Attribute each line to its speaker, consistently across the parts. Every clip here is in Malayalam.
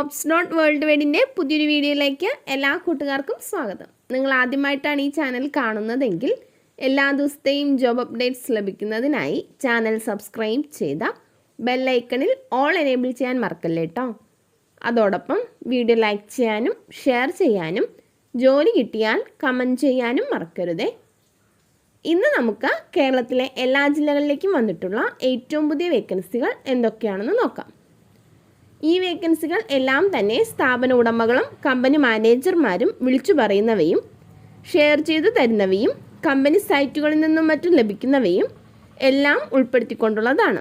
Speaker 1: JOBS.WORLDWIDE പുതിയൊരു വീഡിയോയിലേക്ക് എല്ലാ കൂട്ടുകാർക്കും സ്വാഗതം. നിങ്ങൾ ആദ്യമായിട്ടാണ് ഈ ചാനൽ കാണുന്നതെങ്കിൽ എല്ലാ ദിവസത്തെയും ജോബ് അപ്ഡേറ്റ്സ് ലഭിക്കുന്നതിനായി ചാനൽ സബ്സ്ക്രൈബ് ചെയ്ത ബെൽ ഐക്കണിൽ ഓൾ എനേബിൾ ചെയ്യാൻ മറക്കല്ലേ കേട്ടോ. അതോടൊപ്പം വീഡിയോ ലൈക്ക് ചെയ്യാനും ഷെയർ ചെയ്യാനും ജോലി കിട്ടിയാൽ കമൻറ്റ് ചെയ്യാനും മറക്കരുതേ. ഇന്ന് നമുക്ക് കേരളത്തിലെ എല്ലാ ജില്ലകളിലേക്കും വന്നിട്ടുള്ള ഏറ്റവും പുതിയ വേക്കൻസികൾ എന്തൊക്കെയാണെന്ന് നോക്കാം. ഈ വേക്കൻസികൾ എല്ലാം തന്നെ സ്ഥാപന ഉടമകളും കമ്പനി മാനേജർമാരും വിളിച്ചു പറയുന്നവയും ഷെയർ ചെയ്തു തരുന്നവയും കമ്പനി സൈറ്റുകളിൽ നിന്നും മറ്റും ലഭിക്കുന്നവയും എല്ലാം ഉൾപ്പെടുത്തിക്കൊണ്ടുള്ളതാണ്.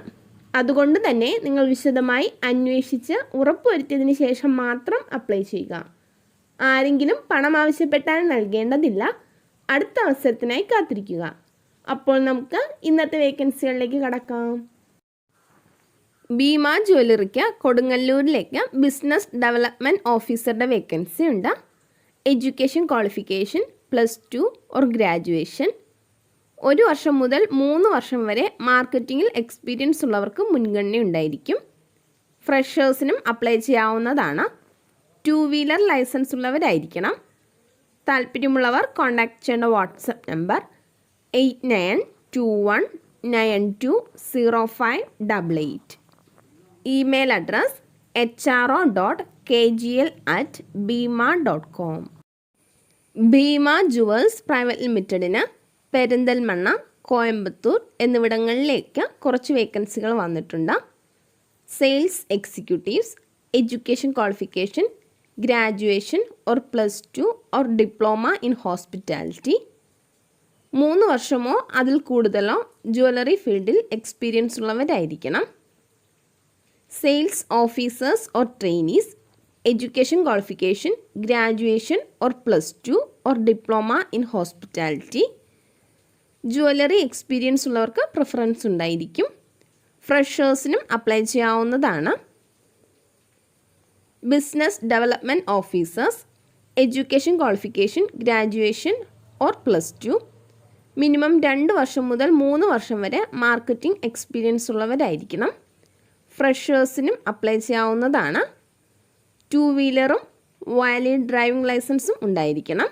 Speaker 1: അതുകൊണ്ട് തന്നെ നിങ്ങൾ വിശദമായി അന്വേഷിച്ച് ഉറപ്പുവരുത്തിയതിന് ശേഷം മാത്രം അപ്ലൈ ചെയ്യുക. ആരെങ്കിലും പണം ആവശ്യപ്പെട്ടാൽ നൽകേണ്ടതില്ല. അടുത്ത അവസരത്തിനായി കാത്തിരിക്കുക. അപ്പോൾ നമുക്ക് ഇന്നത്തെ വേക്കൻസികളിലേക്ക് കടക്കാം. ഭീമ ജ്വല്ലറിക്ക് കൊടുങ്ങല്ലൂരിലേക്ക് ബിസിനസ് ഡെവലപ്മെൻറ്റ് ഓഫീസറുടെ വേക്കൻസി ഉണ്ട്. Education qualification +2 or graduation. 1 വർഷം മുതൽ 3 വർഷം വരെ മാർക്കറ്റിങ്ങിൽ എക്സ്പീരിയൻസ് ഉള്ളവർക്ക് മുൻഗണന ഉണ്ടായിരിക്കും. ഫ്രഷേഴ്സിനും അപ്ലൈ ചെയ്യാവുന്നതാണ്. 2 വീലർ ലൈസൻസ് ഉള്ളവരായിരിക്കണം. താല്പര്യമുള്ളവർ കോൺടാക്ട് ചെയ്യേണ്ട WhatsApp number 8921920588. Email address hro.kgl@bima.com. Bhima jewels private ലിമിറ്റഡിന് പെരിന്തൽമണ്ണ, കോയമ്പത്തൂർ എന്നിവിടങ്ങളിലേക്ക് കുറച്ച് വേക്കൻസികൾ വന്നിട്ടുണ്ട്. Sales executives. Education qualification graduation or +2 or diploma in hospitality. 3 വർഷമോ അതിൽ കൂടുതലോ ജ്വല്ലറി ഫീൽഡിൽ എക്സ്പീരിയൻസ് ഉള്ളവരായിരിക്കണം. Sales officers or trainees. Education qualification graduation or +2 or diploma in hospitality. Jewellery experience ഉള്ളവർക്ക് പ്രിഫറൻസ് ഉണ്ടായിരിക്കും. ഫ്രഷേഴ്സിനും അപ്ലൈ ചെയ്യാവുന്നതാണ്. Business development officers. Education qualification graduation or +2. Minimum 2 വർഷം മുതൽ 3 വർഷം വരെ മാർക്കറ്റിംഗ് എക്സ്പീരിയൻസ് ഉള്ളവരായിരിക്കണം. ഫ്രഷേഴ്സിനും അപ്ലൈ ചെയ്യാവുന്നതാണ്. 2 വീലറും വാലിഡ് ഡ്രൈവിംഗ് ലൈസൻസും ഉണ്ടായിരിക്കണം.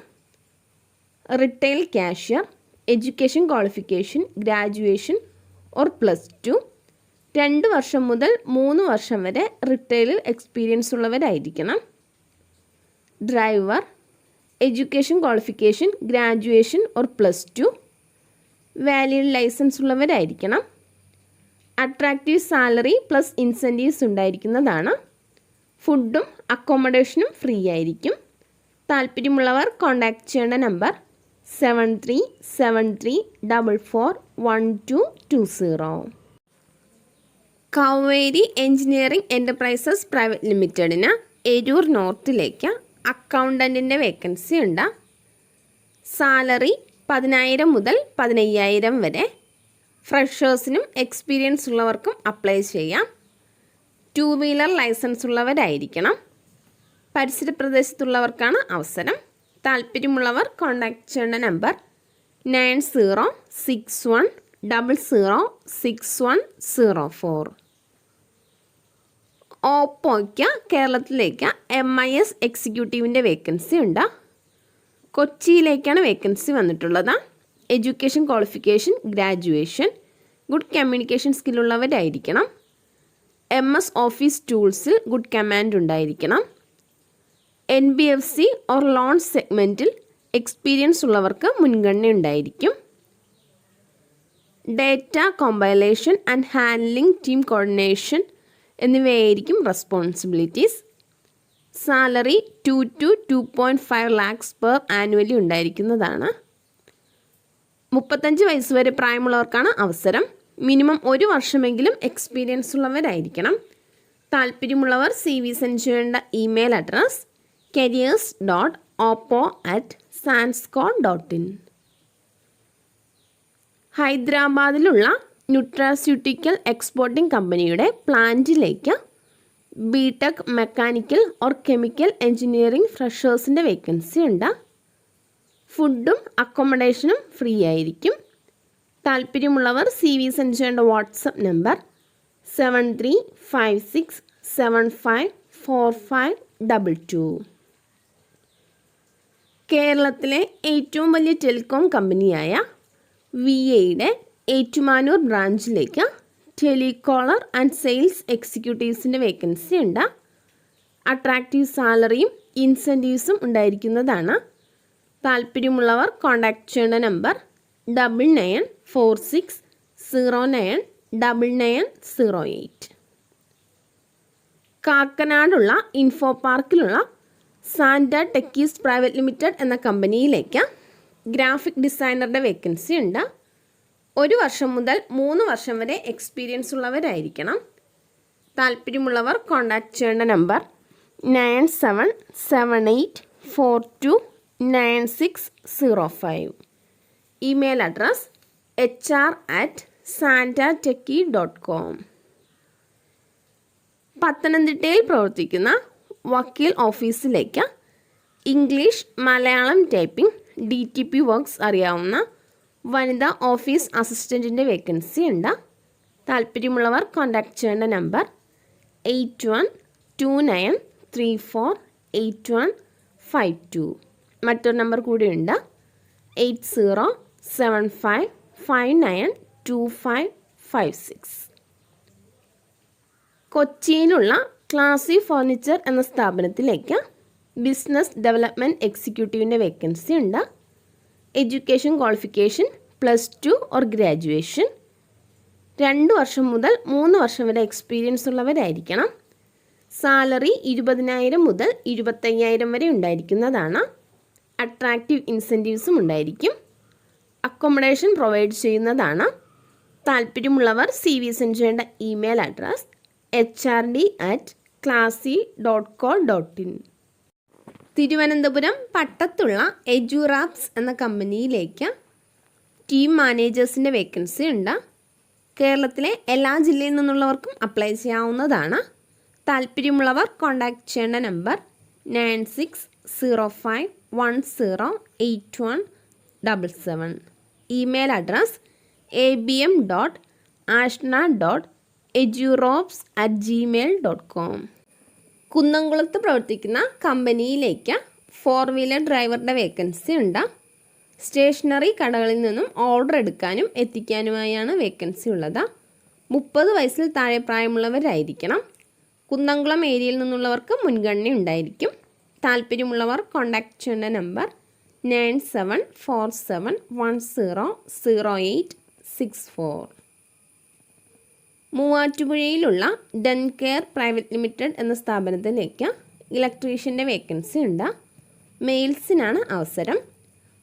Speaker 1: Retail cashier. Education qualification graduation or +2. 2 വർഷം മുതൽ 3 വർഷം വരെ റിട്ടെയിലിൽ എക്സ്പീരിയൻസ് ഉള്ളവരായിരിക്കണം. Driver. Education qualification graduation or +2. Valid licence ഉള്ളവരായിരിക്കണം. അട്രാക്റ്റീവ് സാലറി പ്ലസ് ഇൻസെൻറ്റീവ്സ് ഉണ്ടായിരിക്കുന്നതാണ്. ഫുഡും അക്കോമഡേഷനും ഫ്രീ ആയിരിക്കും. താല്പര്യമുള്ളവർ കോൺടാക്ട് ചെയ്യേണ്ട number 7373441220. Kaveri engineering enterprises private ലിമിറ്റഡിന് എരൂർ നോർത്തിലേക്ക് അക്കൗണ്ടൻറ്റിൻ്റെ വേക്കൻസി ഉണ്ട്. സാലറി 10,000 മുതൽ 15,000 വരെ. ഫ്രഷേഴ്സിനും എക്സ്പീരിയൻസ് ഉള്ളവർക്കും അപ്ലൈ ചെയ്യാം. 2 വീലർ ലൈസൻസ് ഉള്ളവരായിരിക്കണം. പരിസര പ്രദേശത്തുള്ളവർക്കാണ് അവസരം. താല്പര്യമുള്ളവർ കോൺടാക്ട് ചെയ്യേണ്ട നമ്പർ 9061006104. ഓപ്പോയ്ക്ക് കേരളത്തിലേക്ക് MIS എക്സിക്യൂട്ടീവിൻ്റെ വേക്കൻസി ഉണ്ട്. കൊച്ചിയിലേക്കാണ് വേക്കൻസി വന്നിട്ടുള്ളത്. Education qualification graduation. Good communication സ്കില്ലുള്ളവരായിരിക്കണം. MS ഓഫീസ് ടൂൾസിൽ ഗുഡ് കമാൻഡ് ഉണ്ടായിരിക്കണം. NBFC ഓർ ലോൺ സെഗ്മെൻറ്റിൽ എക്സ്പീരിയൻസ് ഉള്ളവർക്ക് മുൻഗണന ഉണ്ടായിരിക്കും. Data compilation and handling, team coordination എന്നിവയായിരിക്കും responsibilities. Salary 2 to 2.5 lakhs per annually ഉണ്ടായിരിക്കുന്നതാണ്. 35 വയസ്സ് വരെ പ്രായമുള്ളവർക്കാണ് അവസരം. മിനിമം 1 വർഷമെങ്കിലും എക്സ്പീരിയൻസ് ഉള്ളവരായിരിക്കണം. താല്പര്യമുള്ളവർ CV സെൻഡ് ചെയ്യേണ്ട ഇമെയിൽ അഡ്രസ് careers.oppo@sanscon.in. ഹൈദരാബാദിലുള്ള ന്യൂട്രാസ്യൂട്ടിക്കൽ എക്സ്പോർട്ടിംഗ് കമ്പനിയുടെ പ്ലാന്റിലേക്ക് BTech mechanical or chemical engineering ഫ്രഷേഴ്സിൻ്റെ വേക്കൻസി ഉണ്ട്. ഫുഡും അക്കോമഡേഷനും ഫ്രീ ആയിരിക്കും. താല്പര്യമുള്ളവർ CV സെൻഡ് ചെയ്യേണ്ട വാട്സപ്പ് നമ്പർ 735675 4522. കേരളത്തിലെ ഏറ്റവും വലിയ ടെലികോം കമ്പനിയായ VAയുടെ ഏറ്റുമാനൂർ ബ്രാഞ്ചിലേക്ക് ടെലികോളർ ആൻഡ് സെയിൽസ് എക്സിക്യൂട്ടീവ്സിൻ്റെ വേക്കൻസി ഉണ്ട്. അട്രാക്റ്റീവ് സാലറിയും ഇൻസെൻറ്റീവ്സും ഉണ്ടായിരിക്കുന്നതാണ്. താല്പര്യമുള്ളവർ കോൺടാക്റ്റ് ചെയ്യേണ്ട നമ്പർ 9946099908. കാക്കനാടുള്ള ഇൻഫോ പാർക്കിലുള്ള സാന്റ ടെക്കീസ് പ്രൈവറ്റ് ലിമിറ്റഡ് എന്ന കമ്പനിയിലേക്ക് ഗ്രാഫിക് ഡിസൈനറുടെ വേക്കൻസി ഉണ്ട്. 1 വർഷം മുതൽ 3 വർഷം വരെ എക്സ്പീരിയൻസ് ഉള്ളവരായിരിക്കണം. താല്പര്യമുള്ളവർ കോൺടാക്റ്റ് ചെയ്യേണ്ട നമ്പർ 9778429605. Email address hr@santatechie.com. പത്തനംതിട്ടയിൽ പ്രവർത്തിക്കുന്ന വക്കീൽ ഓഫീസിലേക്ക് English Malayalam typing DTP works അറിയാവുന്ന വനിതാ ഓഫീസ് അസിസ്റ്റൻറ്റിൻ്റെ വേക്കൻസി ഉണ്ട്. താല്പര്യമുള്ളവർ കോൺടാക്റ്റ് ചെയ്യേണ്ട നമ്പർ 8129348152. മറ്റൊരു നമ്പർ കൂടിയുണ്ട് 8075592556. കൊച്ചിയിലുള്ള ക്ലാസി ഫർണിച്ചർ എന്ന സ്ഥാപനത്തിലേക്ക് ബിസിനസ് ഡെവലപ്മെൻറ്റ് എക്സിക്യൂട്ടീവിൻ്റെ വേക്കൻസി ഉണ്ട്. Education qualification +2 or graduation. 2 വർഷം മുതൽ 3 വർഷം വരെ എക്സ്പീരിയൻസ് ഉള്ളവരായിരിക്കണം. സാലറി 20,000 മുതൽ 25,000 വരെ ഉണ്ടായിരിക്കുന്നതാണ്. അട്രാക്റ്റീവ് ഇൻസെൻറ്റീവ്സും ഉണ്ടായിരിക്കും. അക്കോമഡേഷൻ പ്രൊവൈഡ് ചെയ്യുന്നതാണ്. താല്പര്യമുള്ളവർ CV സെൻഡ് ചെയ്യേണ്ട ഇമെയിൽ അഡ്രസ് hrd@classy.co.in. തിരുവനന്തപുരം പട്ടത്തുള്ള എജുറാപ്സ് എന്ന കമ്പനിയിലേക്ക് ടീം മാനേജേഴ്സിൻ്റെ വേക്കൻസി ഉണ്ട്. കേരളത്തിലെ എല്ലാ ജില്ലയിൽ നിന്നുള്ളവർക്കും അപ്ലൈ ചെയ്യാവുന്നതാണ്. താല്പര്യമുള്ളവർ കോൺടാക്റ്റ് ചെയ്യേണ്ട നമ്പർ 9605108177. Email address abm.ashna.edurops@gmail.com. കുന്നംകുളത്ത് പ്രവർത്തിക്കുന്ന കമ്പനിയിലേക്ക് 4 വീലർ ഡ്രൈവറുടെ വേക്കൻസി ഉണ്ട്. സ്റ്റേഷനറി കടകളിൽ നിന്നും ഓർഡർ എടുക്കാനും എത്തിക്കാനുമായാണ് വേക്കൻസി ഉള്ളത്. 30 വയസ്സിൽ താഴെ പ്രായമുള്ളവരായിരിക്കണം. കുന്നംകുളം ഏരിയയിൽ നിന്നുള്ളവർക്ക് മുൻഗണന ഉണ്ടായിരിക്കും. താല്പര്യമുള്ളവർ കോൺടാക്റ്റ് ചെയ്യേണ്ട നമ്പർ 9747100864. മൂവാറ്റുപുഴയിലുള്ള ഡെൻ കെയർ പ്രൈവറ്റ് ലിമിറ്റഡ് എന്ന സ്ഥാപനത്തിലേക്ക് ഇലക്ട്രീഷ്യൻ്റെ വേക്കൻസി ഉണ്ട്. മെയിൽസിനാണ് അവസരം.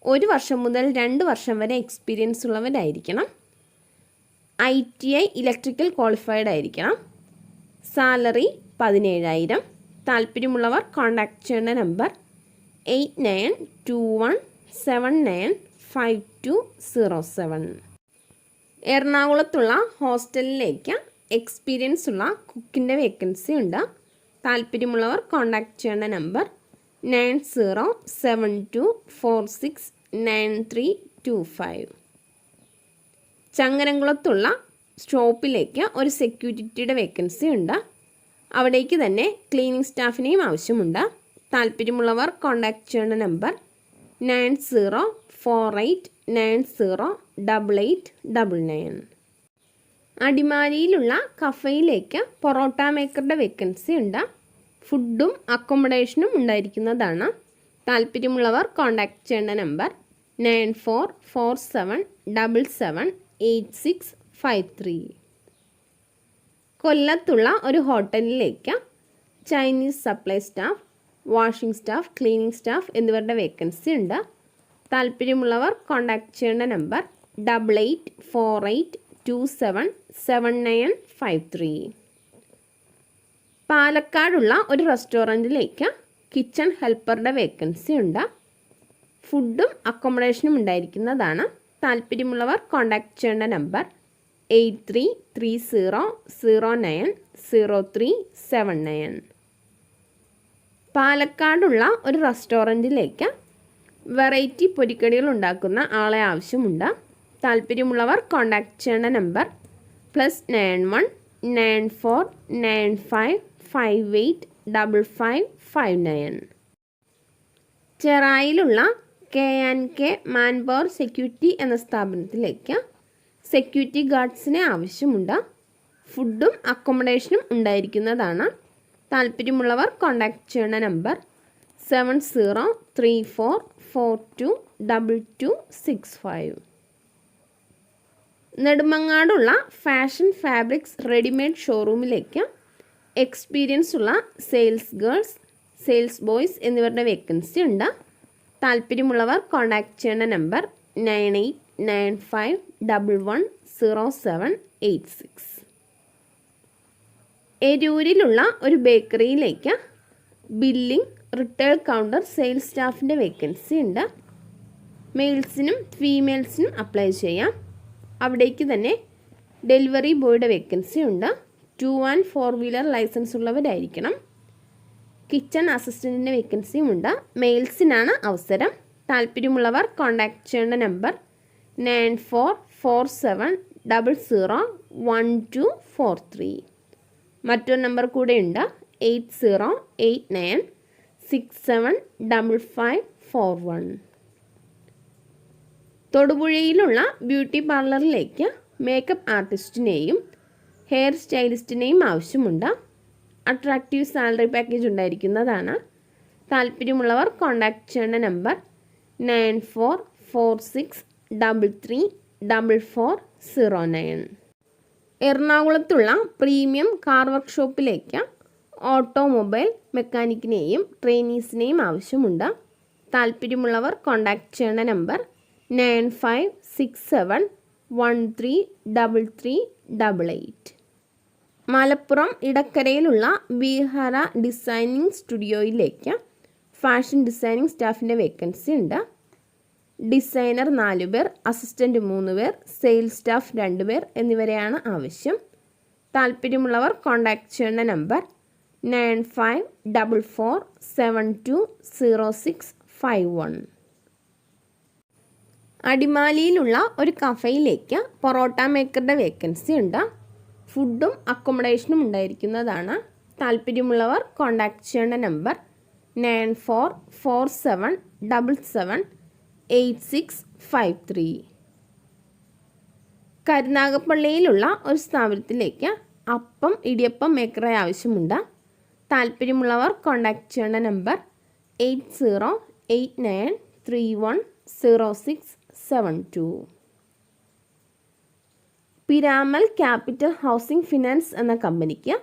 Speaker 1: 1 വർഷം മുതൽ 2 വർഷം വരെ എക്സ്പീരിയൻസ് ഉള്ളവരായിരിക്കണം. ITI ഇലക്ട്രിക്കൽ ക്വാളിഫൈഡ് ആയിരിക്കണം. സാലറി 17,000. താല്പര്യമുള്ളവർ കോൺടാക്റ്റ് ചെയ്യേണ്ട നമ്പർ 8921795207. എറണാകുളത്തുള്ള ഹോസ്റ്റലിലേക്ക് എക്സ്പീരിയൻസ് ഉള്ള കുക്കിൻ്റെ വേക്കൻസി ഉണ്ട്. താല്പര്യമുള്ളവർ കോൺടാക്റ്റ് ചെയ്യേണ്ട നമ്പർ 9072469325. ചങ്ങരംകുളത്തുള്ള ഷോപ്പിലേക്ക് ഒരു സെക്യൂരിറ്റിയുടെ വേക്കൻസി ഉണ്ട്. അവിടേക്ക് തന്നെ ക്ലീനിങ് സ്റ്റാഫിനെയും ആവശ്യമുണ്ട്. താല്പര്യമുള്ളവർ കോൺടാക്റ്റ് ചെയ്യേണ്ട നമ്പർ 9048908899. അടിമാലിയിലുള്ള കഫയിലേക്ക് പൊറോട്ട മേക്കറുടെ വേക്കൻസി ഉണ്ട്. ഫുഡും അക്കോമഡേഷനും ഉണ്ടായിരിക്കുന്നതാണ്. താല്പര്യമുള്ളവർ കോൺടാക്റ്റ് ചെയ്യേണ്ട നമ്പർ 9447778653. കൊല്ലത്തുള്ള ഒരു ഹോട്ടലിലേക്ക് Chinese supply staff, washing staff, cleaning staff എന്നിവരുടെ വേക്കൻസി ഉണ്ട്. താല്പര്യമുള്ളവർ കോൺടാക്റ്റ് ചെയ്യേണ്ട നമ്പർ 8848277953. പാലക്കാടുള്ള ഒരു റെസ്റ്റോറൻറ്റിലേക്ക് കിച്ചൺ ഹെൽപ്പറുടെ വേക്കൻസി ഉണ്ട്. ഫുഡും അക്കോമഡേഷനും ഉണ്ടായിരിക്കുന്നതാണ്. താല്പര്യമുള്ളവർ കോൺടാക്റ്റ് ചെയ്യേണ്ട നമ്പർ 8330090379. പാലക്കാടുള്ള ഒരു റെസ്റ്റോറൻറ്റിലേക്ക് വെറൈറ്റി പൊരിക്കടികൾ ഉണ്ടാക്കുന്ന ആളെ ആവശ്യമുണ്ട്. താല്പര്യമുള്ളവർ കോൺടാക്റ്റ് ചെയ്യേണ്ട നമ്പർ +91949558 05559. ചെറായിലുള്ള K&K മാൻപവർ സെക്യൂരിറ്റി എന്ന സ്ഥാപനത്തിലേക്ക് സെക്യൂരിറ്റി ഗാർഡ്സിനെ ആവശ്യമുണ്ട്. ഫുഡും അക്കോമഡേഷനും ഉണ്ടായിരിക്കുന്നതാണ്. താല്പര്യമുള്ളവർ കോൺടാക്റ്റ് ചെയ്യുന്ന നമ്പർ 7034422265. നെടുമങ്ങാടുള്ള ഫാഷൻ ഫാബ്രിക്സ് റെഡിമെയ്ഡ് ഷോറൂമിലേക്ക് എക്സ്പീരിയൻസ് ഉള്ള സെയിൽസ് ഗേൾസ്, സെയിൽസ് ബോയ്സ് എന്നിവരുടെ വേക്കൻസി ഉണ്ട്. താല്പര്യമുള്ളവർ കോൺടാക്റ്റ് ചെയ്യുന്ന നമ്പർ 9895110786. എരൂരിലുള്ള ഒരു ബേക്കറിയിലേക്ക് ബില്ലിംഗ്, റിട്ടേൾ കൗണ്ടർ, സെയിൽസ് സ്റ്റാഫിൻ്റെ വേക്കൻസി ഉണ്ട്. മെയിൽസിനും ഫീമെയിൽസിനും അപ്ലൈ ചെയ്യാം. അവിടേക്ക് തന്നെ ഡെലിവറി ബോയുടെ വേക്കൻസി ഉണ്ട്. 2 and 4 വീലർ ലൈസൻസ് ഉള്ളവരായിരിക്കണം. കിച്ചൺ അസിസ്റ്റൻറ്റിൻ്റെ വേക്കൻസിയും ഉണ്ട്. മെയിൽസിനാണ് അവസരം. താല്പര്യമുള്ളവർ കോൺടാക്റ്റ് ചെയ്യേണ്ട നമ്പർ 9447001243. മറ്റൊരു നമ്പർ കൂടെ ഉണ്ട് 8089675541. തൊടുപുഴയിലുള്ള ബ്യൂട്ടി പാർലറിലേക്ക് മേക്കപ്പ് ആർട്ടിസ്റ്റിനെയും ഹെയർ സ്റ്റൈലിസ്റ്റിനെയും ആവശ്യമുണ്ട്. അട്രാക്റ്റീവ് സാലറി പാക്കേജ് ഉണ്ടായിരിക്കുന്നതാണ്. താല്പര്യമുള്ളവർ കോൺടാക്റ്റ് ചെയ്യേണ്ട നമ്പർ 9446334409. എറണാകുളത്തുള്ള പ്രീമിയം കാർ വർക്ക്ഷോപ്പിലേക്ക് ഓട്ടോമൊബൈൽ മെക്കാനിക്കിനെയും ട്രെയിനീസിനെയും ആവശ്യമുണ്ട്. താല്പര്യമുള്ളവർ കോൺടാക്റ്റ് ചെയ്യേണ്ട നമ്പർ 9567133388. മലപ്പുറം ഇടക്കരയിലുള്ള വിഹാര ഡിസൈനിങ് സ്റ്റുഡിയോയിലേക്ക് ഫാഷൻ ഡിസൈനിങ് സ്റ്റാഫിൻ്റെ വേക്കൻസി ഉണ്ട്. ഡിസൈനർ 4 പേർ, അസിസ്റ്റൻറ്റ് 3 പേർ, സെയിൽസ് സ്റ്റാഫ് 2 പേർ എന്നിവരെയാണ് ആവശ്യം. താല്പര്യമുള്ളവർ കോൺടാക്റ്റ് ചെയ്യേണ്ട നമ്പർ 9544720651. അടിമാലിയിലുള്ള ഒരു കഫയിലേക്ക് പൊറോട്ട മേക്കറുടെ വേക്കൻസി ഉണ്ട്. ഫുഡും അക്കോമഡേഷനും ഉണ്ടായിരിക്കുന്നതാണ്. താല്പര്യമുള്ളവർ കോൺടാക്റ്റ് ചെയ്യേണ്ട നമ്പർ 9447778653. കരുനാഗപ്പള്ളിയിലുള്ള ഒരു സ്ഥാപനത്തിലേക്ക് അപ്പം, ഇടിയപ്പം മേക്കറെ ആവശ്യമുണ്ട്. താല്പര്യമുള്ളവർ കോൺടാക്റ്റ് ചെയ്യേണ്ട number 8089310672. Piramal capital housing finance എന്ന കമ്പനിക്ക്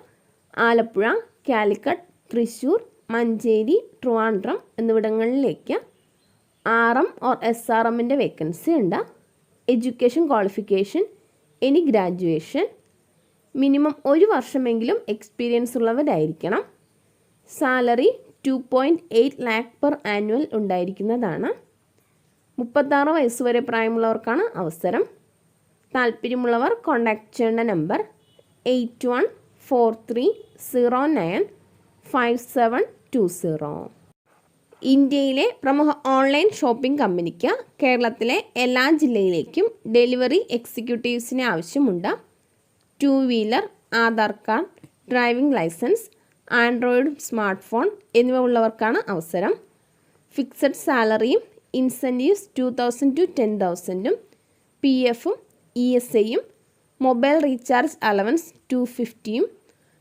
Speaker 1: ആലപ്പുഴ, കാലിക്കറ്റ്, തൃശ്ശൂർ, മഞ്ചേരി, ട്രിവാൻഡ്രം എന്നിവിടങ്ങളിലേക്ക് RM or SRMൻ്റെ വേക്കൻസി ഉണ്ട്. Education qualification any graduation, minimum 1 വർഷമെങ്കിലും എക്സ്പീരിയൻസ് ഉള്ളവരായിരിക്കണം. സാലറി 2.8 lakh per ആനുവൽ ഉണ്ടായിരിക്കുന്നതാണ്. 36 വയസ്സ് വരെ പ്രായമുള്ളവർക്കാണ് അവസരം. താല്പര്യമുള്ളവർ കോൺടാക്റ്റ് ചെയ്യേണ്ട നമ്പർ 8143095720. ഇന്ത്യയിലെ പ്രമുഖ ഓൺലൈൻ ഷോപ്പിംഗ് കമ്പനിക്ക് കേരളത്തിലെ എല്ലാ ജില്ലയിലേക്കും ഡെലിവറി എക്സിക്യൂട്ടീവ്സിനെ ആവശ്യമുണ്ട്. 2 wheeler, Aadhaar card, driving licence, android smart phone എന്നിവ ഉള്ളവർക്കാണ് അവസരം. ഫിക്സഡ് സാലറിയും ഇൻസെൻറ്റീവ്സ് 2000 to 10,000, PFും ESIയും, mobile recharge allowance 250,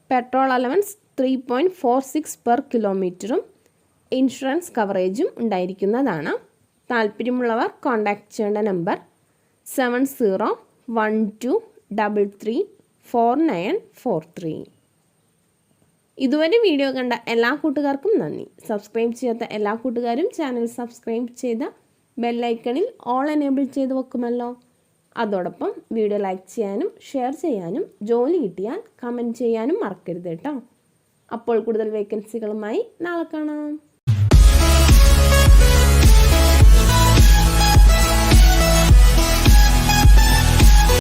Speaker 1: petrol allowance 3.46 per kilometer, insurance കവറേജും ഉണ്ടായിരിക്കുന്നതാണ്. താല്പര്യമുള്ളവർ കോൺടാക്റ്റ് ചെയ്യേണ്ട നമ്പർ 7012334943. ഇതുവരെ വീഡിയോ കണ്ട എല്ലാ കൂട്ടുകാർക്കും നന്ദി. സബ്സ്ക്രൈബ് ചെയ്യാത്ത എല്ലാ കൂട്ടുകാരും ചാനൽ സബ്സ്ക്രൈബ് ചെയ്ത ബെല്ലൈക്കണിൽ ഓൾ എനേബിൾ ചെയ്ത് വെക്കുമല്ലോ. അതോടൊപ്പം വീഡിയോ ലൈക്ക് ചെയ്യാനും ഷെയർ ചെയ്യാനും ജോലി കിട്ടിയാൽ കമൻറ്റ് ചെയ്യാനും മറക്കരുത് കേട്ടോ. അപ്പോൾ കൂടുതൽ വേക്കൻസികളുമായി നാളെ കാണാം.